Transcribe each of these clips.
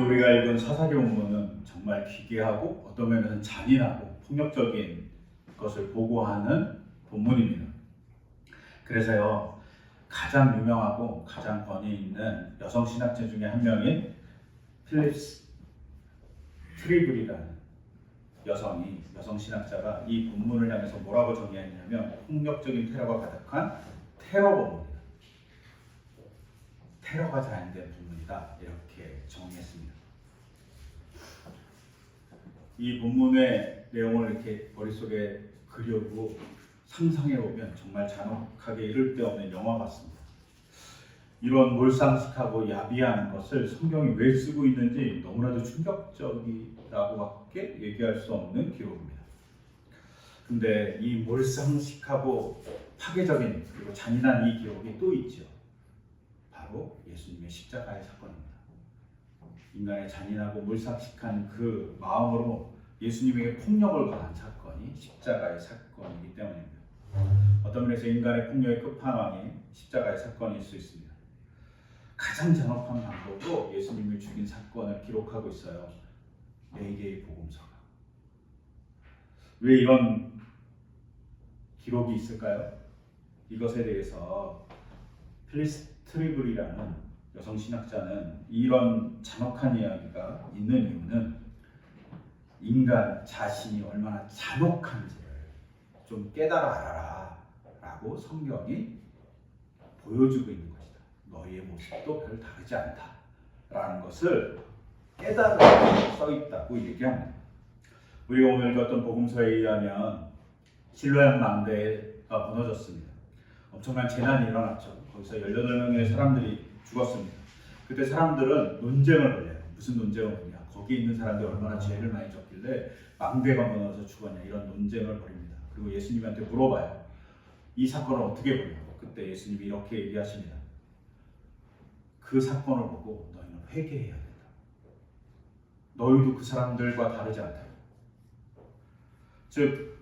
오늘 우리가 읽은 사사기 본문은 정말 기괴하고 어떤 면에서는 잔인하고 폭력적인 것을 보고하는 본문입니다. 그래서요, 가장 유명하고 가장 권위 있는 여성 신학자 중에 한 명인 필립스 트리블이라는 여성 신학자가 이 본문을 향해서 뭐라고 정의했냐면 폭력적인 테러가 가득한 테러 본문이다. 테러가 자행된 본문이다. 이렇게 정의했습니다. 이 본문의 내용을 이렇게 머릿속에 그려보고 상상해보면 정말 잔혹하게 이를 데 없는 영화 같습니다. 이런 몰상식하고 야비한 것을 성경이 왜 쓰고 있는지 너무나도 충격적이라고밖에 얘기할 수 없는 기록입니다. 근데 이 몰상식하고 파괴적인 그리고 잔인한 이 기록이 또 있죠. 바로 예수님의 십자가의 사건입니다. 인간의 잔인하고 몰상식한 그 마음으로 예수님에게 폭력을 가한 사건이 십자가의 사건이기 때문입니다. 어떤 면에서 인간의 폭력의 끝판왕이 십자가의 사건일 수 있습니다. 가장 잔혹한 방법으로 예수님을 죽인 사건을 기록하고 있어요. 4개의 복음서가. 왜 이런 기록이 있을까요? 이것에 대해서 필립스 트리블이라는 여성 신학자는 이런 잔혹한 이야기가 있는 이유는 인간 자신이 얼마나 잔혹한지를 좀 깨달아 알아라 라고 성경이 보여주고 있는 것이다. 너희의 모습도 별 다르지 않다 라는 것을 깨달으라고 써있다고 얘기합니다. 우리가 오늘 읽었던 복음서에 의하면 실로암 망대가 무너졌습니다. 엄청난 재난이 일어났죠. 거기서 18명의 사람들이 죽었습니다. 그때 사람들은 논쟁을 벌여요. 무슨 논쟁을 벌이냐. 거기 있는 사람들이 얼마나 죄를 많이 졌길래 망대가 무너져서 죽었냐. 이런 논쟁을 벌입니다. 그리고 예수님한테 물어봐요. 이 사건을 어떻게 보냐고. 그때 예수님이 이렇게 얘기하십니다. 그 사건을 보고 너희는 회개해야 된다. 너희도 그 사람들과 다르지 않다. 즉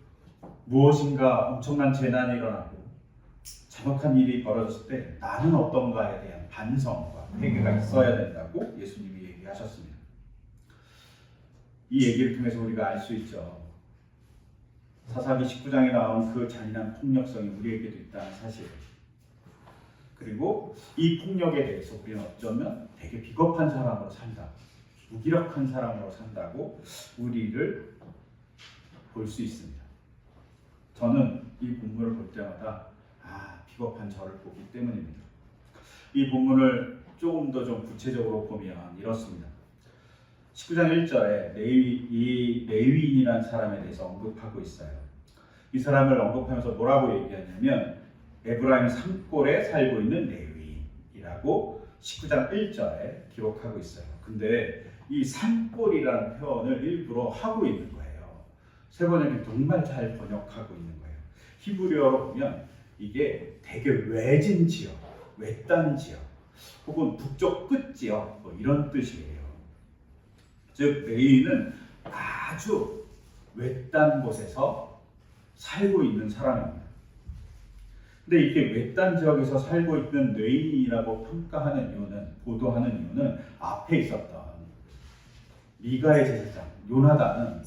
무엇인가 엄청난 재난이 일어나고 잔혹한 일이 벌어졌을 때 나는 어떤가에 대한 반성과 회개가 있어야 된다고 예수님이 얘기하셨습니다. 이 얘기를 통해서 우리가 알 수 있죠. 사사기 19장에 나온 그 잔인한 폭력성이 우리에게도 있다는 사실. 그리고 이 폭력에 대해서 우리는 어쩌면 되게 비겁한 사람으로 산다, 무기력한 사람으로 산다고 우리를 볼 수 있습니다. 저는 이 본문을 볼 때마다 비겁한 저를 보기 때문입니다. 이 본문을 조금 더 좀 구체적으로 보면 이렇습니다. 19장 1절에 이 레위인이라는 사람에 대해서 언급하고 있어요. 이 사람을 언급하면서 뭐라고 얘기하냐면 에브라임 산골에 살고 있는 레위인이라고 19장 1절에 기록하고 있어요. 근데 이 산골이라는 표현을 일부러 하고 있는 거예요. 세번역이 정말 잘 번역하고 있는 거예요. 히브리어로 보면 이게 되게 외진 지역, 외딴 지역, 혹은 북쪽 끝 지역 뭐 이런 뜻이에요. 즉 레위인은 아주 외딴 곳에서 살고 있는 사람입니다. 근데 이렇게 외딴 지역에서 살고 있는 레위인이라고 평가하는 이유는, 보도하는 이유는 앞에 있었던 미가의 제사장 요나단은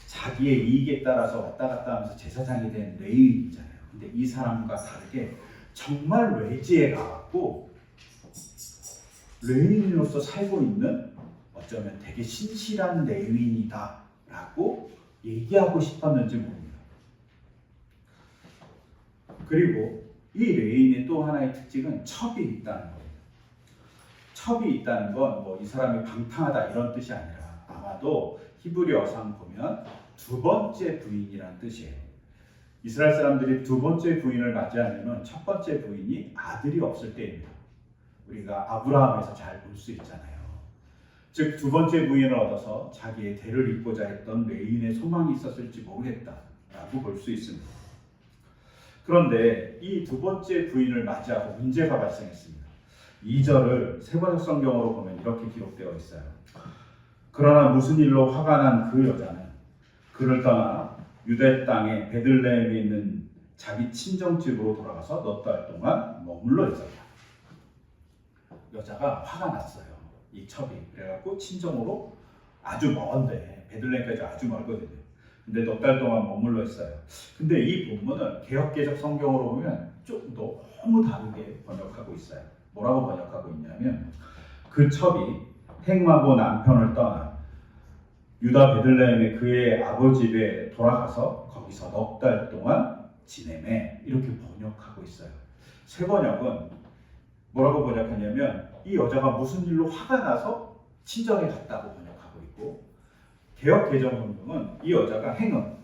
자기의 이익에 따라서 왔다 갔다 하면서 제사장이 된 레위인이잖아요. 근데 이 사람과 다르게 정말 외지에 가고 레위인으로서 살고 있는 어쩌면 되게 신실한 레위인이다 라고 얘기하고 싶었는지 모릅니다. 그리고 이 레위인의 또 하나의 특징은 첩이 있다는 겁니다. 첩이 있다는 건 뭐 이 사람이 방탕하다 이런 뜻이 아니라 아마도 히브리어상 보면 두 번째 부인이란 뜻이에요. 이스라엘 사람들이 두 번째 부인을 맞이하면 첫 번째 부인이 아들이 없을 때입니다. 우리가 아브라함에서 잘 볼 수 있잖아요. 즉 두 번째 부인을 얻어서 자기의 대를 잇고자 했던 레위인의 소망이 있었을지 모르겠다라고 볼 수 있습니다. 그런데 이 두 번째 부인을 맞이하고 문제가 발생했습니다. 2절을 세번역 성경으로 보면 이렇게 기록되어 있어요. 그러나 무슨 일로 화가 난 그 여자는 그를 떠나 유대 땅의 베들레헴에 있는 자기 친정집으로 돌아가서 넉 달 동안 머물러 있었다. 여자가 화가 났어요. 이 첩이. 그래갖고 친정으로 아주 먼데 베들레헴까지 아주 멀거든요. 근데 넉 달 동안 머물러 있어요. 근데 이 본문은 개역개적 성경으로 보면 좀 너무 다르게 번역하고 있어요. 뭐라고 번역하고 있냐면 그 첩이 행하고 남편을 떠나 유다 베들레헴의 그의 아버지 집에 돌아가서 거기서 넉 달 동안 지내매 이렇게 번역하고 있어요. 새 번역은 뭐라고 번역하냐면 이 여자가 무슨 일로 화가 나서 친정에 갔다고 번역하고 있고 개역 개정 성경은 이 여자가 행음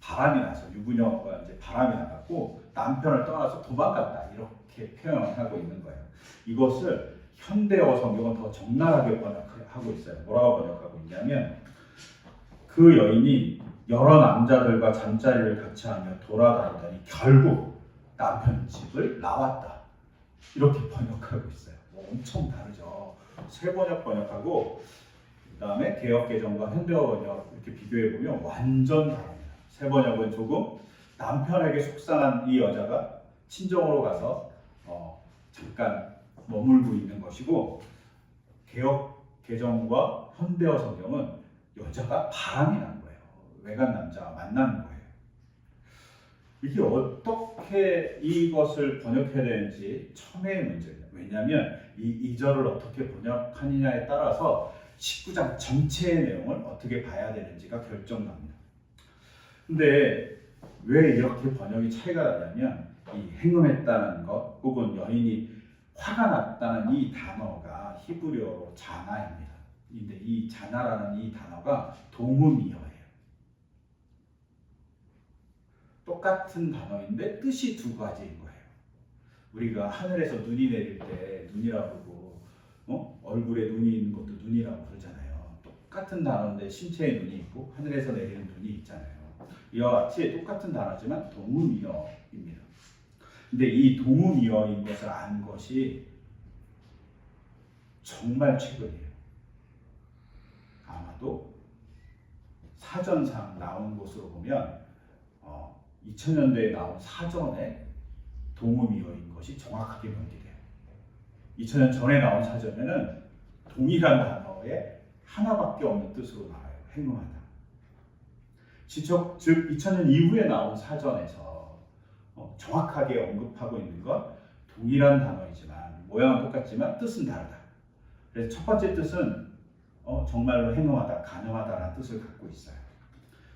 바람이 나서 유부녀가 이제 바람이 나갖고 남편을 떠나서 도망갔다 이렇게 표현하고 있는 거예요. 이것을 현대어 성경은 더 적나라하게 번역하고 있어요. 뭐라고 번역하고 있냐면 그 여인이 여러 남자들과 잠자리를 같이 하며 돌아다니더니 결국 남편 집을 나왔다. 이렇게 번역하고 있어요. 엄청 다르죠. 새 번역 번역하고 그 다음에 개역개정과 현대어 번역 이렇게 비교해보면 완전 다릅니다. 새 번역은 조금 남편에게 속상한 이 여자가 친정으로 가서 잠깐 머물고 있는 것이고 개역개정과 현대어 성경은 여자가 바람이 난 거예요. 외간 남자와 만나는 거예요. 이게 어떻게 이것을 번역해야 되는지 첨예의 문제예요. 왜냐하면 이 2절을 어떻게 번역하느냐에 따라서 19장 전체의 내용을 어떻게 봐야 되는지가 결정납니다. 근데 왜 이렇게 번역이 차이가 나냐면 이 행음했다는 것 혹은 여인이 화가 났다는 이 단어가 히브리어로 자나입니다. 근데 이 자나라는 이 단어가 동음이어예요. 똑같은 단어인데 뜻이 두 가지인 거예요. 우리가 하늘에서 눈이 내릴 때 눈이라고 그러고 얼굴에 눈이 있는 것도 눈이라고 그러잖아요. 똑같은 단어인데 신체에 눈이 있고 하늘에서 내리는 눈이 있잖아요. 이와 같이 똑같은 단어지만 동음이어입니다. 근데 이 동음이어인 것을 안 것이 정말 최근이에요. 아마도 사전상 나온 것으로 보면 2000년대에 나온 사전에 동음이어인 것이 정확하게 명기돼요. 2000년 전에 나온 사전에는 동일한 단어에 하나밖에 없는 뜻으로 나와요. 행음하다. 즉 2000년 이후에 나온 사전에서 정확하게 언급하고 있는 건 동일한 단어이지만 모양은 똑같지만 뜻은 다르다. 그래서 첫 번째 뜻은 정말로 행음하다, 간음하다라는 뜻을 갖고 있어요.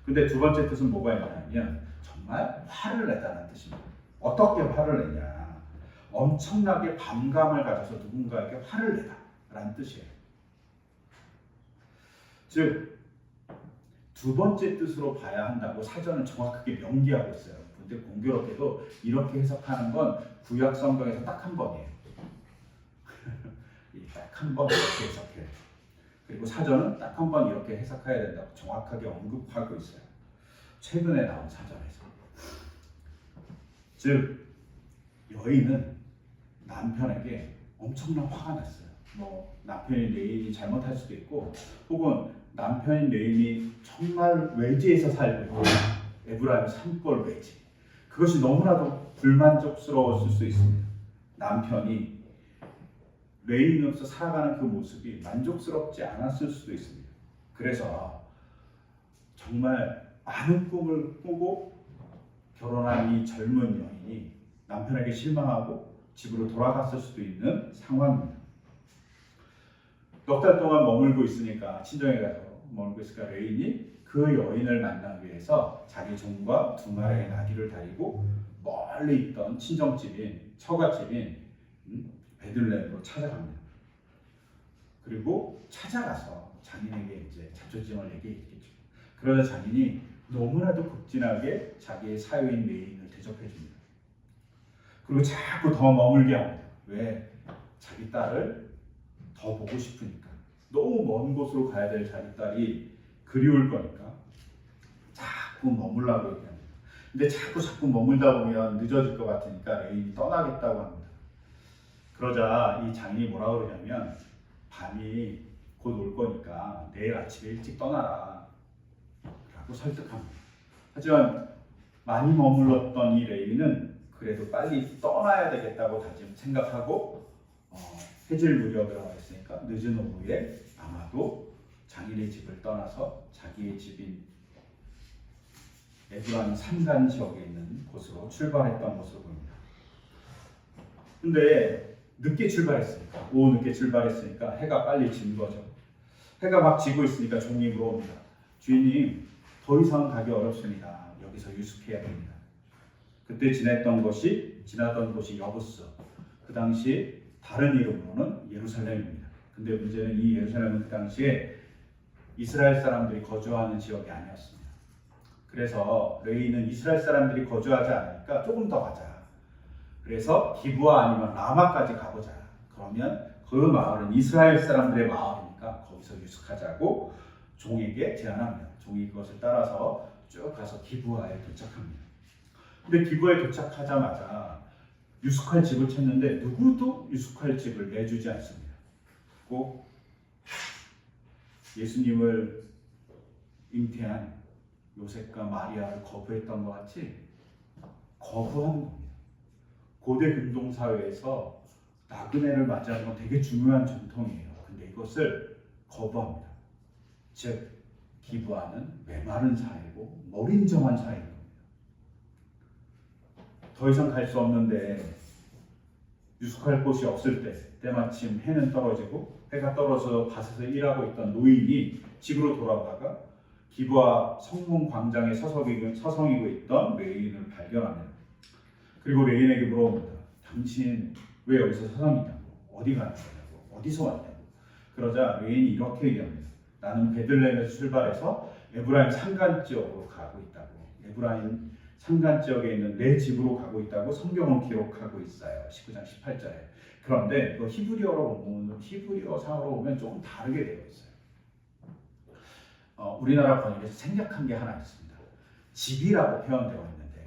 근데 두 번째 뜻은 뭐가 있냐면 정말 화를 내다는 뜻입니다. 어떻게 화를 내냐? 엄청나게 반감을 가져서 누군가에게 화를 내다 라는 뜻이에요. 즉 두 번째 뜻으로 봐야 한다고 사전은 정확하게 명기하고 있어요. 근데 공교롭게도 이렇게 해석하는 건 구약 성경에서 딱 한 번이에요. 딱 한 번 이렇게 해석해요. 그리고 사전은 딱 한 번 이렇게 해석해야 된다고 정확하게 언급하고 있어요. 최근에 나온 사전에서. 즉 여인은 남편에게 엄청난 화가 났어요. 남편이 내일이 잘못할 수도 있고 혹은 남편인 레인이 정말 외지에서 살고 있고 에브라임 산골 외지 그것이 너무나도 불만족스러웠을 수 있습니다. 남편이 레인으로서 살아가는 그 모습이 만족스럽지 않았을 수도 있습니다. 그래서 정말 많은 꿈을 꾸고 결혼한 이 젊은 여인이 남편에게 실망하고 집으로 돌아갔을 수도 있는 상황입니다. 넉 달 동안 머물고 있으니까 친정에 가서 머물고 있으니까 레인이 그 여인을 만나기 위해서 자기 종과 두 마리의 나귀를 다리고 멀리 있던 친정집인 처갓집인 베들레헴으로 찾아갑니다. 그리고 찾아가서 장인에게 이제 자초지종을 얘기했겠죠. 그러자 장인이 너무나도 극진하게 자기의 사유인 레인을 대접해 줍니다. 그리고 자꾸 더 머물게 합니다. 왜? 자기 딸을 더 보고 싶으니까. 너무 먼 곳으로 가야 될 자기 딸이 그리울 거니까 자꾸 머물라고 얘기합니다. 근데 자꾸 머물다 보면 늦어질 것 같으니까 레인이 떠나겠다고 합니다. 그러자 이 장인이 뭐라고 그러냐면 밤이 곧 올 거니까 내일 아침에 일찍 떠나라 라고 설득합니다. 하지만 많이 머물렀던 이 레인은 그래도 빨리 떠나야 되겠다고 생각하고 해질 무렵이라고 했으니까 늦은 오후에 아마도 장인의 집을 떠나서 자기의 집인 에브라임 산간 지역에 있는 곳으로 출발했던 것으로 보입니다. 근데 늦게 출발했으니까, 오후 늦게 출발했으니까 해가 빨리 진 거죠. 해가 막 지고 있으니까 종이 물어옵니다. 주인님, 더 이상 가기 어렵습니다. 여기서 유숙해야 됩니다. 그때 지나던 곳이 여부스, 그 당시 다른 이름으로는 예루살렘입니다. 근데 문제는 이 예루살렘은 그 당시에 이스라엘 사람들이 거주하는 지역이 아니었습니다. 그래서 레위는 이스라엘 사람들이 거주하지 않으니까 조금 더 가자. 그래서 기브아 아니면 라마까지 가보자. 그러면 그 마을은 이스라엘 사람들의 마을이니까 거기서 유숙하자고 종에게 제안합니다. 종이 그것을 따라서 쭉 가서 기브아에 도착합니다. 근데 기브아에 도착하자마자 유숙할 집을 찾는데 누구도 유숙할 집을 내주지 않습니다. 꼭 예수님을 잉태한 요셉과 마리아를 거부했던 것 같이 거부하는 겁니다. 고대 근동 사회에서 나그네를 맞이하는 건 되게 중요한 전통이에요. 근데 이것을 거부합니다. 즉 기브아는 메마른 사회고 머린정한 사회인 겁니다. 더 이상 갈 수 없는데 유숙할 곳이 없을 때 때마침 해는 떨어지고 해가 떨어져 밭에서 일하고 있던 노인이 집으로 돌아오다가 기브아 성문 광장에 서성이고 있던 레인을 발견합니다. 그리고 레인에게 물어봅니다. 당신 왜 여기서 서성이냐고, 어디 가는 거냐고, 어디서 왔냐고. 그러자 레인이 이렇게 얘기합니다. 나는 베들레헴에서 출발해서 에브라임 산간 지역으로 가고 있다고. 에브라임 산간 지역에 있는 내 집으로 가고 있다고 성경은 기록하고 있어요. 19장 18절에. 그런데 그 히브리어상으로 보면 조금 다르게 되어 있어요. 우리나라 번역에서 생략한 게 하나 있습니다. 집이라고 표현되어 있는데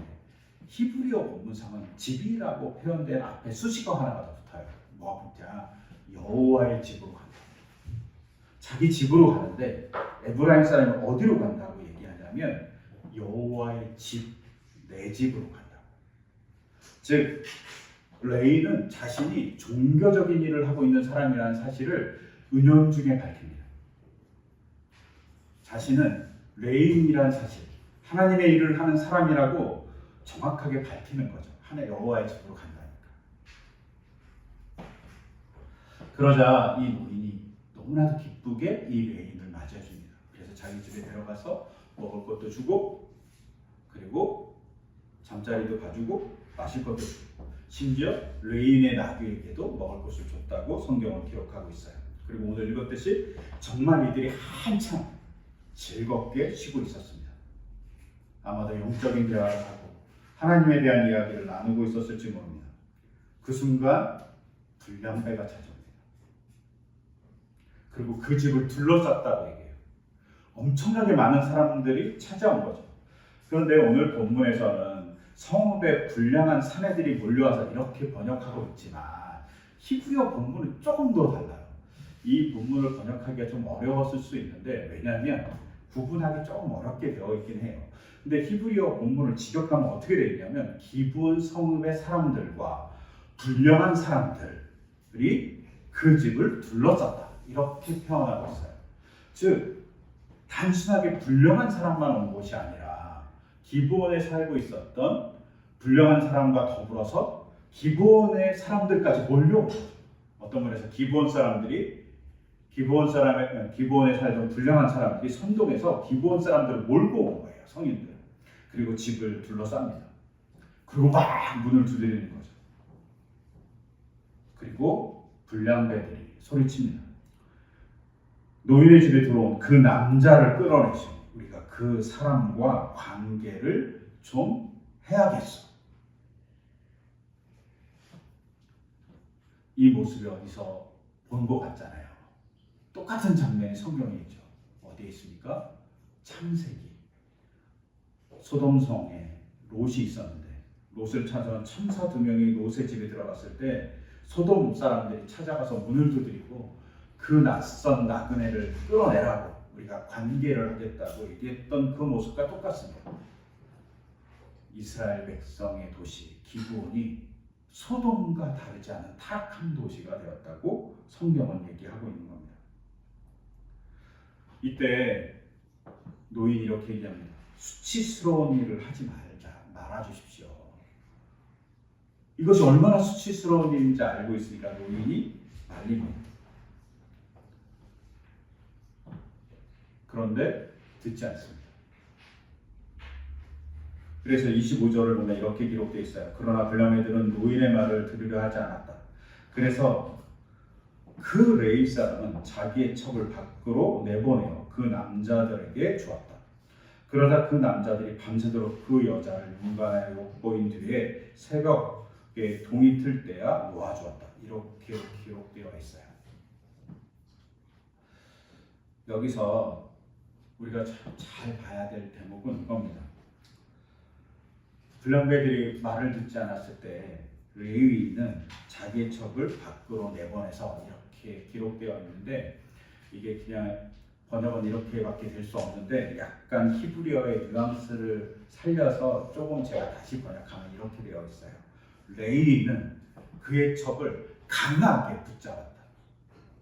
히브리어 본문상은 집이라고 표현된 앞에 수식어 하나가 더 붙어요. 뭐가 붙냐? 여호와의 집으로 간다. 자기 집으로 가는데 에브라임 사람은 어디로 간다고 얘기하냐면 여호와의 집, 내 집으로 간다. 즉 레이는 자신이 종교적인 일을 하고 있는 사람이라는 사실을 은연중에 밝힙니다. 자신은 레인이라는 사실, 하나님의 일을 하는 사람이라고 정확하게 밝히는 거죠. 하나님 여호와의 집으로 간다니까. 그러자 이 노인이 너무나도 기쁘게 이 레인을 맞이해줍니다. 그래서 자기 집에 데려가서 먹을 것도 주고, 그리고 잠자리도 봐주고, 마실 것도 주고, 심지어 레인의 나귀에게도 먹을 것을 줬다고 성경은 기록하고 있어요. 그리고 오늘 읽었듯이 정말 이들이 한참 즐겁게 쉬고 있었습니다. 아마도 영적인 대화를 하고 하나님에 대한 이야기를 나누고 있었을지 모릅니다. 그 순간 불량배가 찾아옵니다. 그리고 그 집을 둘러쌌다고 얘기해요. 엄청나게 많은 사람들이 찾아온 거죠. 그런데 오늘 본문에서는 성읍에 불량한 사내들이 몰려와서 이렇게 번역하고 있지만 히브리어 본문은 조금 더 달라요. 이 본문을 번역하기가 좀 어려웠을 수 있는데 왜냐하면 구분하기 조금 어렵게 되어 있긴 해요. 근데 히브리어 본문을 직역하면 어떻게 되어 있냐면 기브온 성읍의 사람들과 불량한 사람들이 그 집을 둘러쌌다. 이렇게 표현하고 있어요. 즉 단순하게 불량한 사람만 온 곳이 아니라 기브온에 살고 있었던 불량한 사람과 더불어서 기브온의 사람들까지 몰려온 거죠. 어떤 면에서 기브온에 살던 불량한 사람들이 선동해서 기브온 사람들을 몰고 온 거예요. 성인들. 그리고 집을 둘러쌉니다. 그리고 막 문을 두드리는 거죠. 그리고 불량배들이 소리칩니다. 노인의 집에 들어온 그 남자를 끌어내시고 우리가 그 사람과 관계를 좀 해야겠어. 이 모습이 어디서 본 것 같잖아요. 똑같은 장면이 성경에 있죠. 어디에 있습니까? 창세기. 소돔성에 롯이 있었는데 롯을 찾아온 천사 2명이 롯의 집에 들어갔을 때 소돔 사람들이 찾아가서 문을 두드리고 그 낯선 나그네를 끌어내라고 우리가 관계를 하겠다고 얘기했던 그 모습과 똑같습니다. 이스라엘 백성의 도시 기브온이 소돔과 다르지 않은 타락한 도시가 되었다고 성경은 얘기하고 있는 겁니다. 이때 노인이 이렇게 얘기합니다. 수치스러운 일을 하지 말아주십시오. 이것이 얼마나 수치스러운 일인지 알고 있으니까 노인이 말립니다. 그런데 듣지 않습니다. 그래서 25절을 보면 이렇게 기록되어 있어요. 그러나 블라메들은 노인의 말을 들으려 하지 않았다. 그래서 그 레위 사람은 자기의 첩을 밖으로 내보내어 그 남자들에게 주었다. 그러다 그 남자들이 밤새도록 그 여자를 윤관에 욕보인 뒤에 새벽에 동이 틀 때야 놓아주었다. 이렇게 기록되어 있어요. 여기서 우리가 잘 봐야 될 대목은 이겁니다. 블랑베들이 말을 듣지 않았을 때 레위인은 자기의 첩을 밖으로 내보내서 이렇게 기록되어 있는데, 이게 그냥 번역은 이렇게밖에 될 수 없는데 약간 히브리어의 뉘앙스를 살려서 조금 제가 다시 번역하면 이렇게 되어 있어요. 레위인은 그의 첩을 강하게 붙잡았다.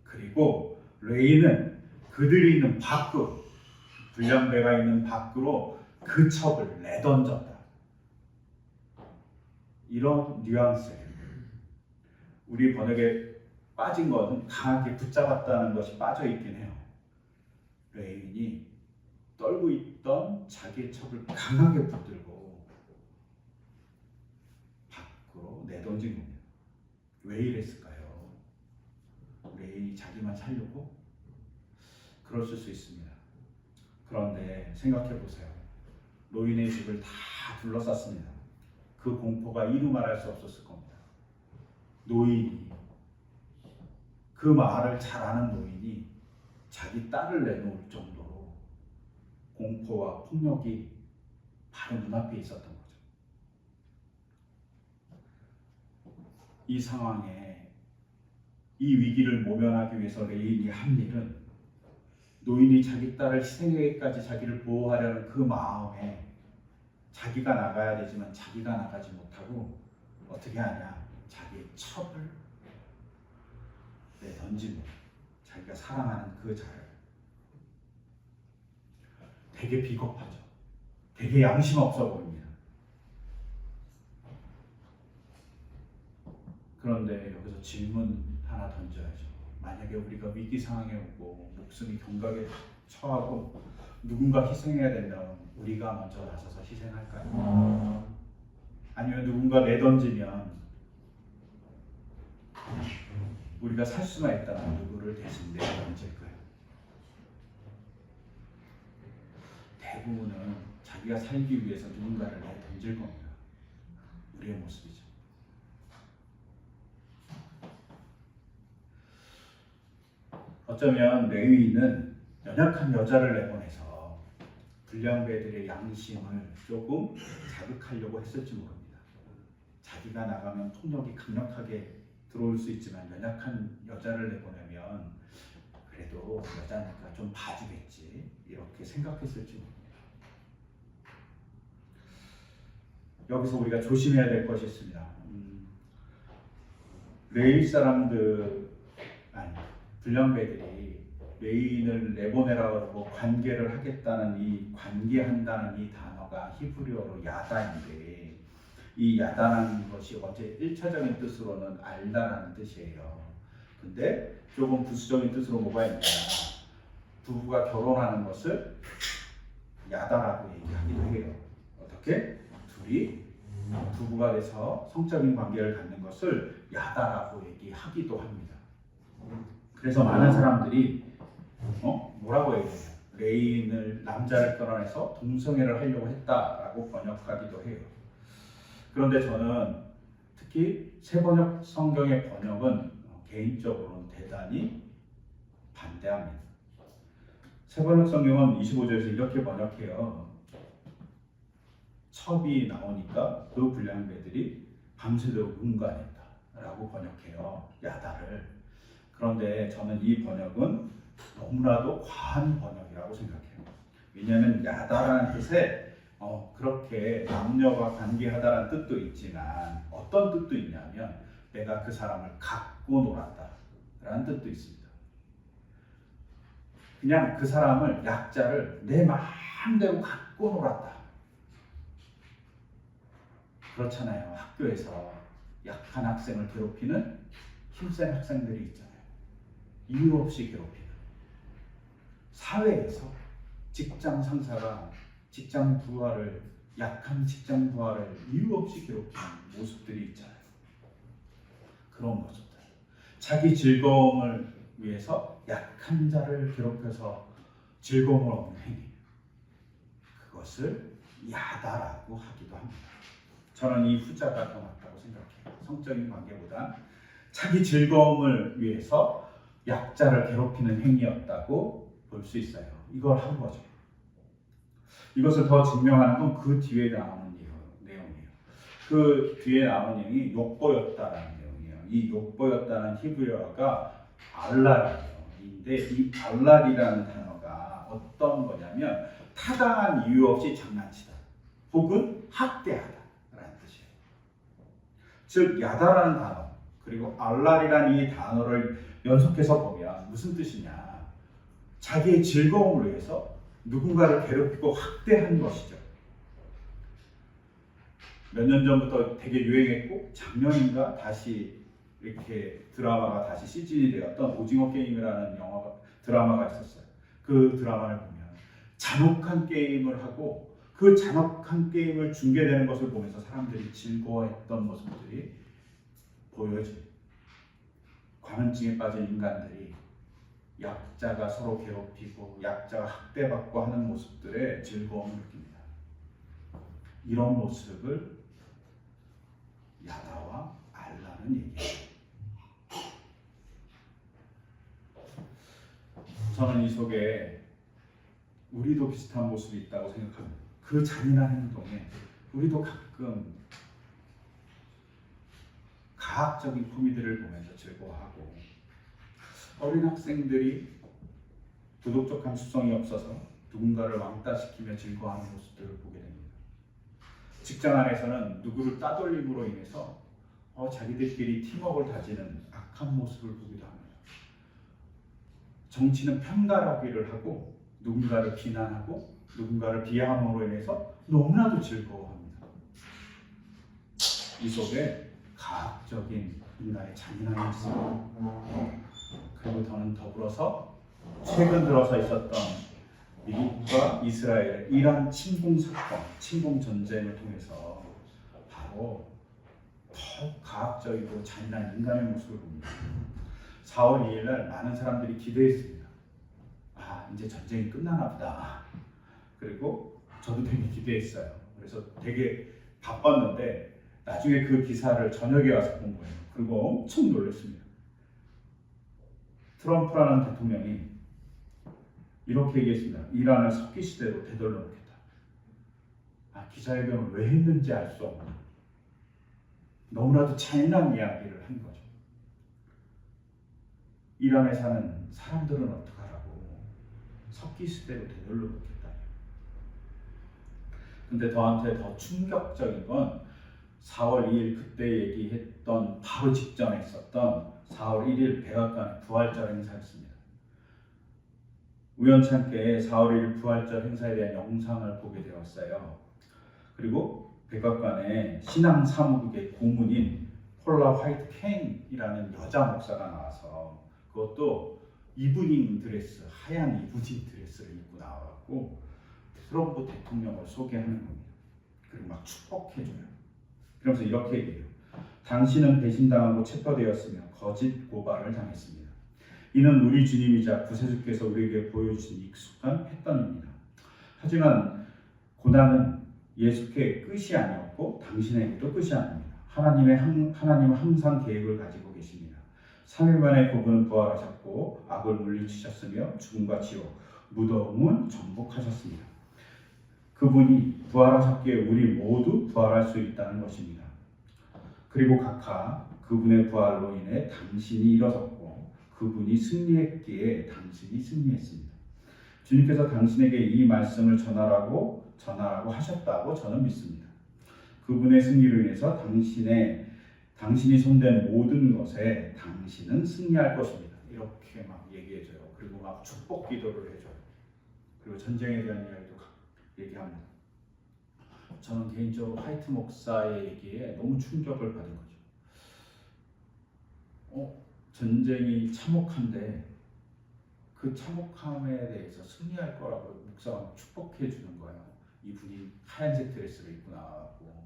그리고 레위인은 그들이 있는 밖으로, 불량배가 있는 밖으로 그 첩을 내던졌다. 이런 뉘앙스예요. 우리 번역에 빠진 것은 강하게 붙잡았다는 것이 빠져 있긴 해요. 레위인이 떨고 있던 자기의 첩을 강하게 붙들고 밖으로 내던진 겁니다. 왜 이랬을까요? 레위인이 자기만 살려고? 그랬을 수 있습니다. 그런데 생각해 보세요. 노인의 집을 다 둘러쌌습니다. 그 공포가 이루 말할 수 없었을 겁니다. 노인이, 그 말을 잘 아는 노인이 자기 딸을 내놓을 정도로 공포와 폭력이 바로 눈앞에 있었던 거죠. 이 상황에, 이 위기를 모면하기 위해서 레인이 한 일은 노인이 자기 딸을 희생하기까지 자기를 보호하려는 그 마음에 자기가 나가야 되지만 자기가 나가지 못하고 어떻게 하냐, 자기의 첩을 던지고 자기가 사랑하는 그 자를. 되게 비겁하죠. 되게 양심 없어 보입니다. 그런데 여기서 질문 하나 던져야죠. 만약에 우리가 위기 상황에 오고 목숨이 경각에 처하고 누군가 희생해야 된다면 우리가 먼저 나서서 희생할까요? 아니면 누군가 내던지면 우리가 살 수만 있다면 누구를 대신 내던질까요? 대부분은 자기가 살기 위해서 누군가를 내던질 겁니다. 우리의 모습이죠. 어쩌면 레위인은 연약한 여자를 내보내서 불량배들의 양심을 조금 자극하려고 했을지 모릅니다. 자기가 나가면 폭력이 강력하게 들어올 수 있지만 연약한 여자를 내보내면 그래도 여자니까 좀 봐주겠지, 이렇게 생각했을지 모릅니다. 여기서 우리가 조심해야 될 것이 있습니다. 레위 사람들, 불량배들이 레위인을 내보내라고 관계를 하겠다는 이 관계한다는 이 단어가 히브리어로 야다인데, 이 야다라는 것이 어제 1차적인 뜻으로는 알다라는 뜻이에요. 근데 조금 부수적인 뜻으로 뭐가 있냐, 부부가 결혼하는 것을 야다라고 얘기하기도 해요. 어떻게? 둘이 부부가 돼서 성적인 관계를 갖는 것을 야다라고 얘기하기도 합니다. 그래서 많은 사람들이 뭐라고 얘기해요? 레인을, 남자를 끌어내서 동성애를 하려고 했다라고 번역하기도 해요. 그런데 저는 특히 새번역 성경의 번역은 개인적으로는 대단히 반대합니다. 새번역 성경은 25절에서 이렇게 번역해요. 첩이 나오니까 그 불량배들이 밤새도록 운간했다라고 번역해요, 야다를. 그런데 저는 이 번역은 너무나도 과한 번역이라고 생각해요. 왜냐하면 야다라는 뜻에 그렇게 남녀가 관계하다라는 뜻도 있지만 어떤 뜻도 있냐면 내가 그 사람을 갖고 놀았다라는 뜻도 있습니다. 그냥 그 사람을, 약자를 내 마음대로 갖고 놀았다. 그렇잖아요. 학교에서 약한 학생을 괴롭히는 힘센 학생들이 있잖아요. 이유 없이 괴롭히는. 사회에서 직장 상사가 직장 부하를, 약한 직장 부하를 이유 없이 괴롭히는 모습들이 있잖아요. 그런 모습들. 자기 즐거움을 위해서 약한 자를 괴롭혀서 즐거움을 얻는 행위. 그것을 야다라고 하기도 합니다. 저는 이 후자가 더 맞다고 생각해요. 성적인 관계보다 자기 즐거움을 위해서 약자를 괴롭히는 행위였다고 볼 수 있어요. 이걸 한 거죠. 이것을 더 증명하는 건 그 뒤에 나오는 내용이에요. 그 뒤에 나오는 내용이 욕보였다라는 내용이에요. 이 욕보였다는 히브리어가 알랄이에요. 근데 이 알랄이라는 단어가 어떤 거냐면 타당한 이유 없이 장난치다 혹은 학대하다 라는 뜻이에요. 즉 야다라는 단어 그리고 알랄이라는 이 단어를 연속해서 보면 무슨 뜻이냐, 자기의 즐거움을 위해서 누군가를 괴롭히고 학대한 것이죠. 몇 년 전부터 되게 유행했고 작년인가 다시 이렇게 드라마가 다시 시즌이 되었던 오징어 게임이라는 드라마가 있었어요. 그 드라마를 보면 잔혹한 게임을 하고 그 잔혹한 게임을 중계되는 것을 보면서 사람들이 즐거워했던 모습들이 보여져요. 관음증에 빠진 인간들이 약자가 서로 괴롭히고 약자가 학대받고 하는 모습들에 즐거움을 느낍니다. 이런 모습을 야다와 알라는 얘기예요. 저는 이 속에 우리도 비슷한 모습이 있다고 생각합니다. 그 잔인한 행동에 우리도 가끔 가학적인 코미디를 보면서 즐거워하고, 어린 학생들이 도덕적 감수성이 없어서 누군가를 왕따시키며 즐거워하는 모습들을 보게 됩니다. 직장 안에서는 누구를 따돌림으로 인해서 자기들끼리 팀워크를 다지는 악한 모습을 보기도 합니다. 정치는 편가르기를 하고 누군가를 비난하고 누군가를 비하함으로 인해서 너무나도 즐거워합니다. 이 속에 가학적인 인간의 잔인함이 있습니다. 그리고 더는 더불어서 최근 들어서 있었던 미국과 이스라엘의 이란 침공 사건, 침공 전쟁을 통해서 바로 더욱 가학적이고 잔인한 인간의 모습을 봅니다. 4월 2일 날 많은 사람들이 기대했습니다. 이제 전쟁이 끝나나 보다. 그리고 저도 되게 기대했어요. 그래서 되게 바빴는데 나중에 그 기사를 저녁에 와서 본 거예요. 그리고 엄청 놀랐습니다. 트럼프라는 대통령이 이렇게 얘기했습니다. 이란을 석기 시대로 되돌려 놓겠다. 기자회견을 왜 했는지 알 수 없는 너무나도 잔인한 이야기를 한 거죠. 이란에 사는 사람들은 어떡하라고, 석기 시대로 되돌려 놓겠다. 근데 저한테 더 충격적인 건 4월 2일 그때 얘기했던 바로 직전에 있었던 4월 1일 백악관의 부활절 행사였습니다. 우연찮게 4월 1일 부활절 행사에 대한 영상을 보게 되었어요. 그리고 백악관에 신앙사무국의 고문인 폴라 화이트 케인이라는 여자 목사가 나와서, 그것도 이브닝 드레스, 하얀 이브닝 드레스를 입고 나와갖고 트럼프 대통령을 소개하는 겁니다. 그리고 막 축복해줘요. 그러면서 이렇게 얘기해요. 당신은 배신당하고 체포되었으며 거짓 고발을 당했습니다. 이는 우리 주님이자 구세주께서 우리에게 보여주신 익숙한 패턴입니다. 하지만 고난은 예수께 끝이 아니었고 당신에게도 끝이 아닙니다. 하나님은 항상 계획을 가지고 계십니다. 3일 만에 그분은 부활하셨고 악을 물리치셨으며 죽음과 지옥, 무덤은 정복하셨습니다. 그분이 부활하셨기에 우리 모두 부활할 수 있다는 것입니다. 그리고 각하 그분의 부활로 인해 당신이 일어섰고 그분이 승리했기에 당신이 승리했습니다. 주님께서 당신에게 이 말씀을 전하라고 전하라고 하셨다고 저는 믿습니다. 그분의 승리로 인해서 당신이 손댄 모든 것에 당신은 승리할 것입니다. 이렇게 막 얘기해줘요. 그리고 막 축복 기도를 해줘요. 그리고 전쟁에 대한 이야기도 얘기합니다. 저는 개인적으로 화이트 목사의 얘기에 너무 충격을 받은 거죠. 전쟁이 참혹한데 그 참혹함에 대해서 승리할 거라고 목사가 축복해 주는 거예요. 이분이 하얀색 드레스를 입고 나가고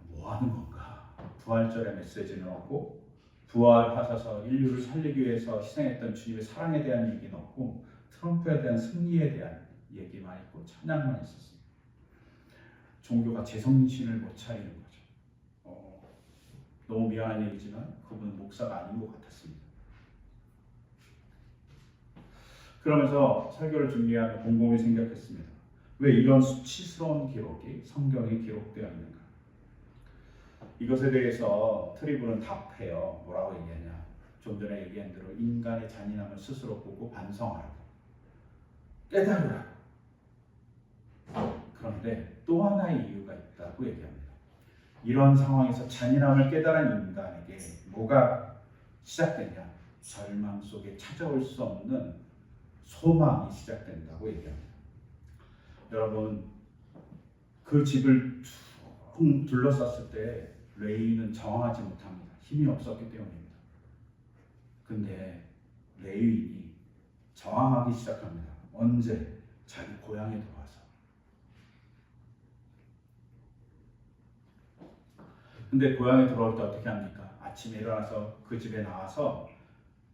뭐 하는 건가? 부활절의 메시지는 없고 부활하셔서 인류를 살리기 위해서 희생했던 주님의 사랑에 대한 얘기는 없고 트럼프에 대한 승리에 대한 얘기만 있고 찬양만 있었습니다. 종교가 제정신을 못 차리는 거죠. 너무 미안한 얘기지만 그분은 목사가 아닌 것 같았습니다. 그러면서 설교를 준비하며 곰곰이 생각했습니다. 왜 이런 수치스러운 기록이 성경에 기록되어 있는가? 이것에 대해서 트리블은 답해요. 뭐라고 얘기하냐? 좀 전에 얘기한 대로 인간의 잔인함을 스스로 보고 반성하라고, 깨달으라고. 그런데 또 하나의 이유가 있다고 얘기합니다. 이런 상황에서 잔인함을 깨달은 인간에게 뭐가 시작되냐? 절망 속에 찾아올 수 없는 소망이 시작된다고 얘기합니다. 여러분, 그 집을 둘러쌌을 때 레위는 저항하지 못합니다. 힘이 없었기 때문입니다. 근데 레위인이 저항하기 시작합니다. 언제? 자기 고향에 돌아와서. 근데 고향에 돌아올 때 어떻게 합니까? 아침에 일어나서 그 집에 나와서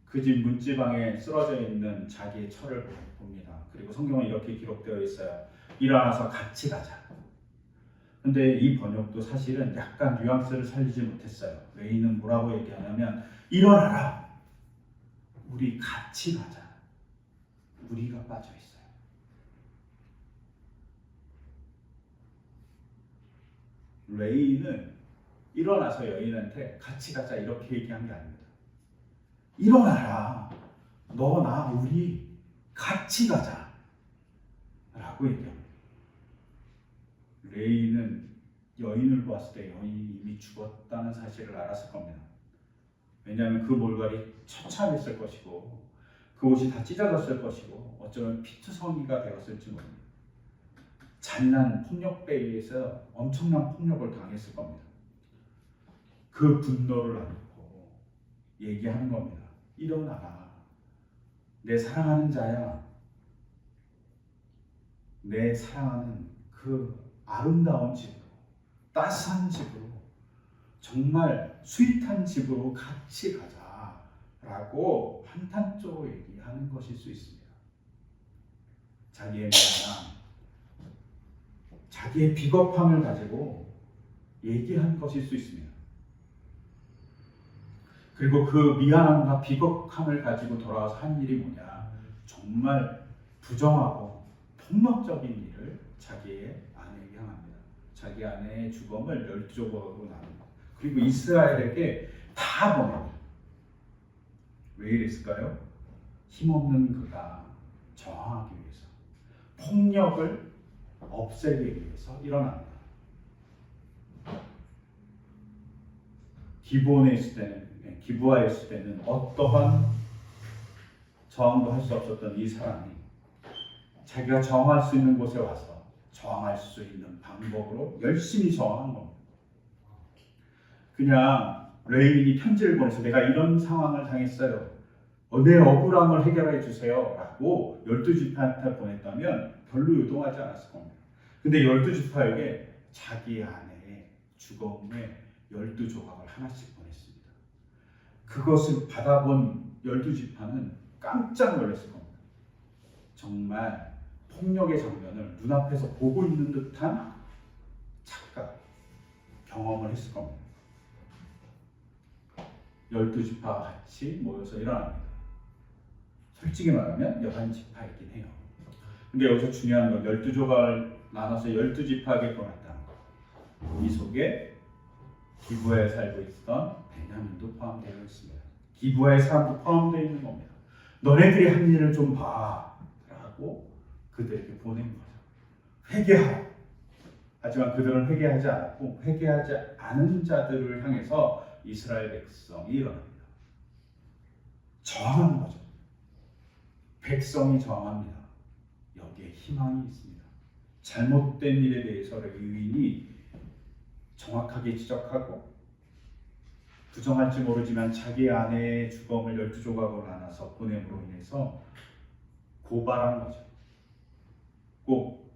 그 집 문지방에 쓰러져 있는 자기의 철을 봅니다. 그리고 성경은 이렇게 기록되어 있어요. 일어나서 같이 가자. 근데 이 번역도 사실은 약간 뉘앙스를 살리지 못했어요. 레이는 뭐라고 얘기하냐면 일어나라. 우리 같이 가자. 우리가 빠져 있어요. 레이는 일어나서 여인한테 같이 가자 이렇게 얘기한 게 아닙니다. 일어나라. 너, 나, 우리 같이 가자. 라고 얘기합니다. 레이는 여인을 보았을 때 여인이 이미 죽었다는 사실을 알았을 겁니다. 왜냐하면 그 몰발이 처참했을 것이고 그 옷이 다 찢어졌을 것이고 어쩌면 피투성이가 되었을지 모릅니다. 잔인한 폭력배에 의해서 엄청난 폭력을 당했을 겁니다. 그 분노를 안고 얘기하는 겁니다. 일어나라. 내 사랑하는 자야. 내 사랑하는 그 아름다운 집으로, 따스한 집으로, 정말 스윗한 집으로 같이 가자라고 한탄적으로 얘기하는 것일 수 있습니다. 자기의 미안함, 자기의 비겁함을 가지고 얘기한 것일 수 있습니다. 그리고 그 미안함과 비겁함을 가지고 돌아와서 한 일이 뭐냐? 정말 부정하고 폭력적인 일을 자기의 아내에게 향합니다. 자기 아내의 주검을 12조각으로 나눕니다. 그리고 이스라엘에게 다 보냅니다. 왜 이랬을까요? 힘없는 그가 저항하기 위해서, 폭력을 없애기 위해서 일어납니다. 기브아에 있을 때는 어떠한 저항도 할 수 없었던 이 사람이 자기가 저항할 수 있는 곳에 와서 저항할 수 있는 방법으로 열심히 저항한 겁니다. 그냥 레인이 편지를 보내서 내가 이런 상황을 당했어요. 내 억울함을 해결해 주세요. 라고 12지파한테 보냈다면 별로 요동하지 않았을 겁니다. 근데 12지파에게 자기 아내의 주검에 12조각을 하나씩 보냈습니다. 그것을 받아본 12지파는 깜짝 놀랐을 겁니다. 정말 폭력의 장면을 눈앞에서 보고 있는 듯한 착각, 경험을 했을 겁니다. 12지파가 같이 모여서 일어납니다. 솔직히 말하면 11지파이긴 해요. 근데 여기서 중요한 건 12조각을 나눠서 12지파에게 보냈다는 거. 이 속에 기브아에 살고 있던 베냐민도 포함되어 있습니다. 기브아의 사람도 포함되어 있는 겁니다. 너네들이 한 일을 좀 봐 라고 그들에게 보낸 거죠. 회개하라. 하지만 그들은 회개하지 않았고 회개하지 않은 자들을 향해서 이스라엘 백성이 일어납니다. 저항하는 거죠. 백성이 저항합니다. 여기에 희망이 있습니다. 잘못된 일에 대해서 의인이 정확하게 지적하고 부정할지 모르지만 자기 아내의 주검을 12조각으로 나눠서 보냄으로 인해서 고발하는 거죠. 꼭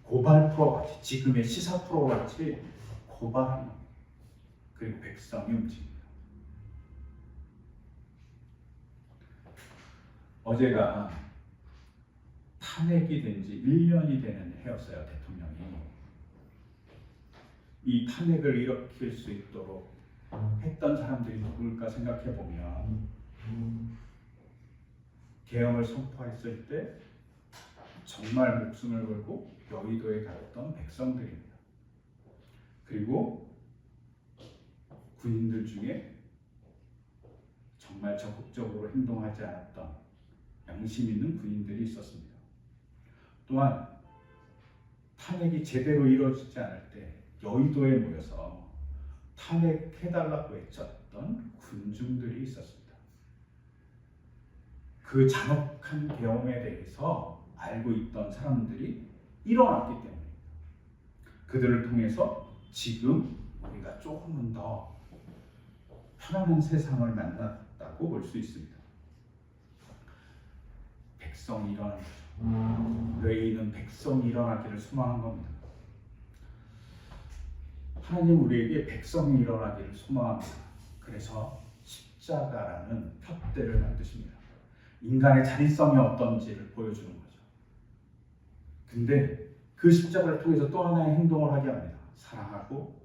고발 프로같이 지금의 시사 프로같이 고발하는 겁니다. 그리고 백성이 움직입니다. 어제가 탄핵이 된 지 1년이 되는 해였어요. 대통령이. 이 탄핵을 일으킬 수 있도록 했던 사람들이 누굴까 생각해 보면 계엄을 선포했을 때 정말 목숨을 걸고 여의도에 갔던 백성들입니다. 그리고 군인들 중에 정말 적극적으로 행동하지 않았던 양심 있는 군인들이 있었습니다. 또한 탄핵이 제대로 이루어지지 않을 때 여의도에 모여서 탄핵해달라고 외쳤던 군중들이 있었습니다. 그 잔혹한 계엄에 대해서 알고 있던 사람들이 일어났기 때문입니다. 그들을 통해서 지금 우리가 조금은 더 편안한 세상을 만났다고 볼 수 있습니다. 백성이 일어나는 거죠. 레위인은 백성이 일어나기를 소망한 겁니다. 하나님 우리에게 백성이 일어나기를 소망합니다. 그래서 십자가라는 푯대를 만드십니다. 인간의 자립성이 어떤지를 보여주는 거죠. 근데 그 십자가를 통해서 또 하나의 행동을 하게 합니다. 사랑하고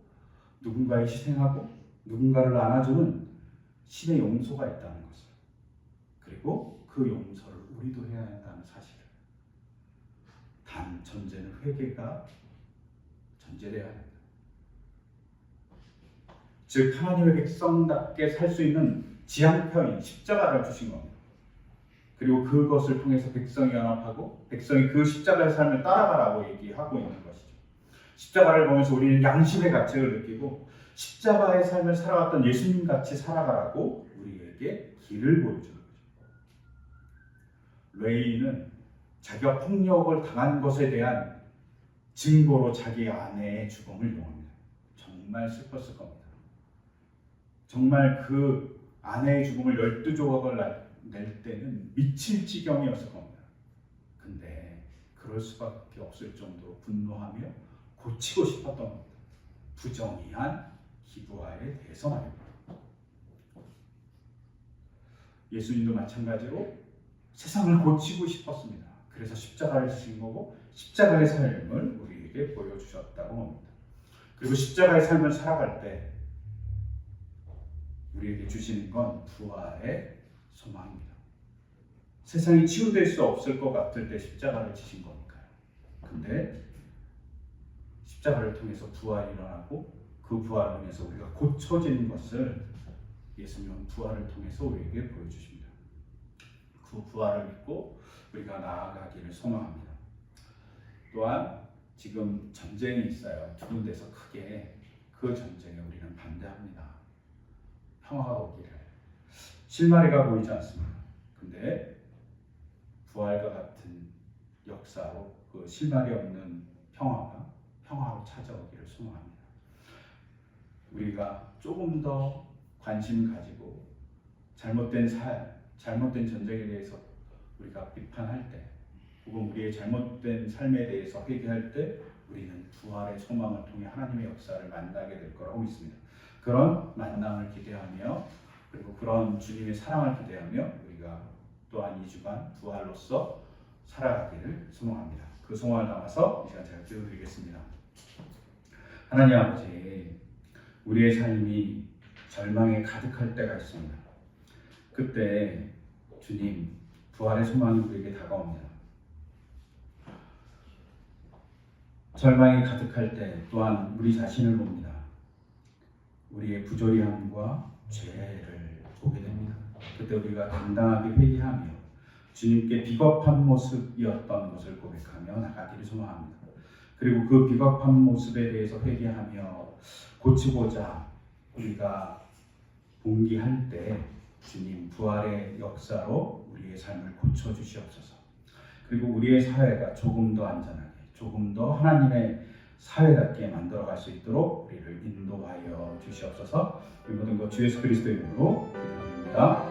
누군가의 희생하고 누군가를 안아주는 신의 용서가 있다는 것을, 그리고 그 용서를 우리도 해야 한다는 사실을. 단 전제는 회개가 전제되어야 합니다. 즉 하나님의 백성답게 살 수 있는 지향편인 십자가를 주신 겁니다. 그리고 그것을 통해서 백성이 연합하고 백성이 그 십자가의 삶을 따라가라고 얘기하고 있는 것이죠. 십자가를 보면서 우리는 양심의 가책을 느끼고 십자가의 삶을 살아왔던 예수님 같이 살아가라고 우리에게 길을 보여주는 거죠. 레위인은 자기가 폭력을 당한 것에 대한 증거로 자기 아내의 주검을 이용합니다. 정말 슬펐을 겁니다. 정말 그 아내의 죽음을 12조각을 낼 때는 미칠 지경이었을 겁니다. 근데 그럴 수밖에 없을 정도로 분노하며 고치고 싶었던 겁니다. 부정의한 기부아에 대해서 말입니다. 예수님도 마찬가지로 세상을 고치고 싶었습니다. 그래서 십자가를 지신 거고 십자가의 삶을 우리에게 보여주셨다고 합니다. 그리고 십자가의 삶을 살아갈 때 우리에게 주시는 건 부활의 소망입니다. 세상이 치유될 수 없을 것 같을 때 십자가를 지신 거니까요. 근데 십자가를 통해서 부활이 일어나고 그 부활을 통해서 우리가 고쳐지는 것을 예수님은 부활을 통해서 우리에게 보여주십니다. 그 부활을 믿고 우리가 나아가기를 소망합니다. 또한 지금 전쟁이 있어요. 두 군데서 크게. 그 전쟁에 우리는 반대합니다. 평화가 오기를. 실마리가 보이지 않습니다. 근데 부활과 같은 역사로 그 실마리 없는 평화가 평화로 찾아오기를 소망합니다. 우리가 조금 더 관심 가지고 잘못된 전쟁에 대해서 우리가 비판할 때, 혹은 우리의 잘못된 삶에 대해서 회개할 때 우리는 부활의 소망을 통해 하나님의 역사를 만나게 될 거라고 믿습니다. 그런 만남을 기대하며, 그리고 그런 주님의 사랑을 기대하며 우리가 또한 2주간 부활로서 살아가기를 소망합니다. 그 소망을 담아서 이 시간 제가 기도드리겠습니다. 하나님 아버지, 우리의 삶이 절망에 가득할 때가 있습니다. 그때 주님, 부활의 소망이 우리에게 다가옵니다. 절망이 가득할 때 또한 우리 자신을 봅니다. 우리의 부조리함과 죄를 보게 됩니다. 그때 우리가 당당하게 회개하며 주님께 비겁한 모습이었던 것을 고백하며 나가기를 소망합니다. 그리고 그 비겁한 모습에 대해서 회개하며 고치고자 우리가 봉기할 때 주님 부활의 역사로 우리의 삶을 고쳐주시옵소서. 그리고 우리의 사회가 조금 더 안전하게, 조금 더 하나님의 사회답게 만들어갈 수 있도록 우리를 인도하여 주시옵소서. 이 모든 것 주 예수 그리스도의 이름으로 기도드립니다.